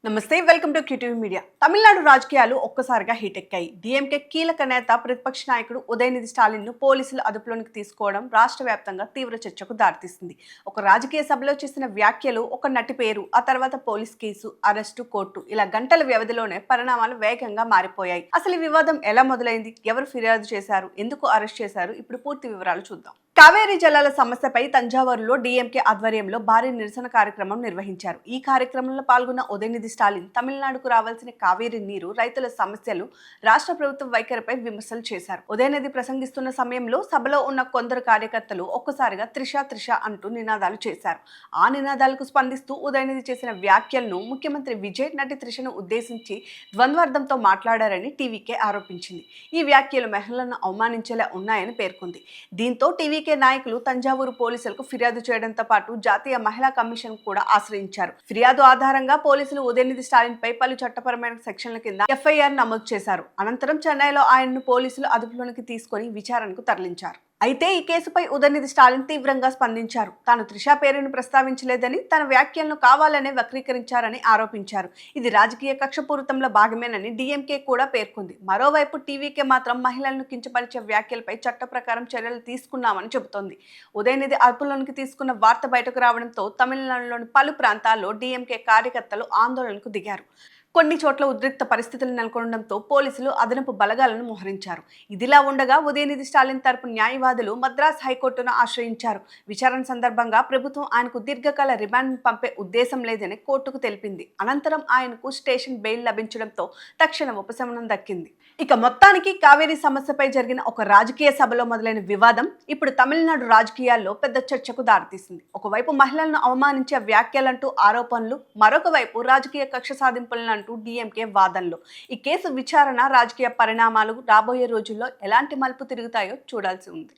నమస్తే welcome to QTV media. Tamil Nadu రాజకీయాలు ఒక్కసారిగా హీట్ ఎక్కాయి. డీఎంకే కీలక నేత ప్రతిపక్ష నాయకుడు ఉదయనిధి స్టాలిన్ ను పోలీసులు అదుపులోనికి తీసుకోవడం రాష్ట్ర వ్యాప్తంగా తీవ్ర చర్చకు దారితీసింది. ఒక రాజకీయ సభలో చేసిన వ్యాఖ్యలు, ఒక నటి పేరు, ఆ తర్వాత పోలీస్ కేసు, అరెస్టు, కోర్టు ఇలా గంటల వ్యవధిలోనే పరిణామాలు వేగంగా మారిపోయాయి. అసలు ఈ వివాదం ఎలా మొదలైంది, ఎవరు ఫిర్యాదు చేశారు, ఎందుకు అరెస్ట్ చేశారు, ఇప్పుడు పూర్తి వివరాలు చూద్దాం. కావేరీ జలాల సమస్యపై తంజావూరులో డీఎంకే ఆధ్వర్యంలో భారీ నిరసన కార్యక్రమం నిర్వహించారు. ఈ కార్యక్రమంలో పాల్గొన్న ఉదయనిధి స్టాలిన్ తమిళనాడుకు రావాల్సిన కావేరీ నీరు, రైతుల సమస్యలు, రాష్ట్ర ప్రభుత్వ వైఖరిపై విమర్శలు చేశారు. ఉదయనిధి ప్రసంగిస్తున్న సమయంలో సభలో ఉన్న కొందరు కార్యకర్తలు ఒక్కసారిగా త్రిష త్రిష అంటూ నినాదాలు చేశారు. ఆ నినాదాలకు స్పందిస్తూ ఉదయనిధి చేసిన వ్యాఖ్యలను ముఖ్యమంత్రి విజయ్ నటి త్రిషను ఉద్దేశించి ద్వంద్వార్థంతో మాట్లాడారని టీవీకే ఆరోపించింది. ఈ వ్యాఖ్యలు మహిళలను అవమానించేలా ఉన్నాయని పేర్కొంది. దీంతో టీవీకే నాయకులు తంజావూరు పోలీసులకు ఫిర్యాదు చేయడంతో పాటు జాతీయ మహిళా కమిషన్ కూడా ఆశ్రయించారు. ఫిర్యాదు ఆధారంగా పోలీసులు ఉదయనిధి స్టాలిన్ పై పలు చట్టపరమైన సెక్షన్ల కింద ఎఫ్ఐఆర్ నమోదు చేశారు. అనంతరం చెన్నైలో ఆయనను పోలీసులు అదుపులోనికి తీసుకుని విచారణకు తరలించారు. అయితే ఈ కేసుపై ఉదయనిధి స్టాలిన్ తీవ్రంగా స్పందించారు. తాను త్రిష పేరును ప్రస్తావించలేదని, తన వ్యాఖ్యలను కావాలనే వక్రీకరించారని ఆరోపించారు. ఇది రాజకీయ కక్షపూరితంలో భాగమేనని డీఎంకే కూడా పేర్కొంది. మరోవైపు టీవీకే మాత్రం మహిళలను కించపరిచే వ్యాఖ్యలపై చట్ట ప్రకారం చర్యలు తీసుకున్నామని చెబుతోంది. ఉదయనిధి అదుపులోనికి తీసుకున్న వార్త బయటకు రావడంతో తమిళనాడులోని పలు ప్రాంతాల్లో డీఎంకే కార్యకర్తలు ఆందోళనకు దిగారు. కొన్ని చోట్ల ఉద్రిక్త పరిస్థితులు నెలకొనడంతో పోలీసులు అదనపు బలగాలను మోహరించారు. ఇదిలా ఉండగా ఉదయనిధి స్టాలిన్ తరపు న్యాయవాదులు మద్రాస్ హైకోర్టును ఆశ్రయించారు. విచారణ సందర్భంగా ప్రభుత్వం ఆయనకు దీర్ఘకాల రిమాండ్ పంపే ఉద్దేశం లేదని కోర్టుకు తెలిపింది. అనంతరం ఆయనకు స్టేషన్ బెయిల్ లభించడంతో తక్షణ ఉపశమనం దక్కింది. ఇక మొత్తానికి కావేరీ సమస్యపై జరిగిన ఒక రాజకీయ సభలో మొదలైన వివాదం ఇప్పుడు తమిళనాడు రాజకీయాల్లో పెద్ద చర్చకు దారితీసింది. ఒకవైపు మహిళలను అవమానించే వ్యాఖ్యలంటూ ఆరోపణలు, మరొక వైపు రాజకీయ కక్ష సాధింపులంటూ డీఎంకే వాదనలు. ఈ కేసు విచారణ, రాజకీయ పరిణామాలు రాబోయే రోజుల్లో ఎలాంటి మలుపు తిరుగుతాయో చూడాల్సి ఉంది.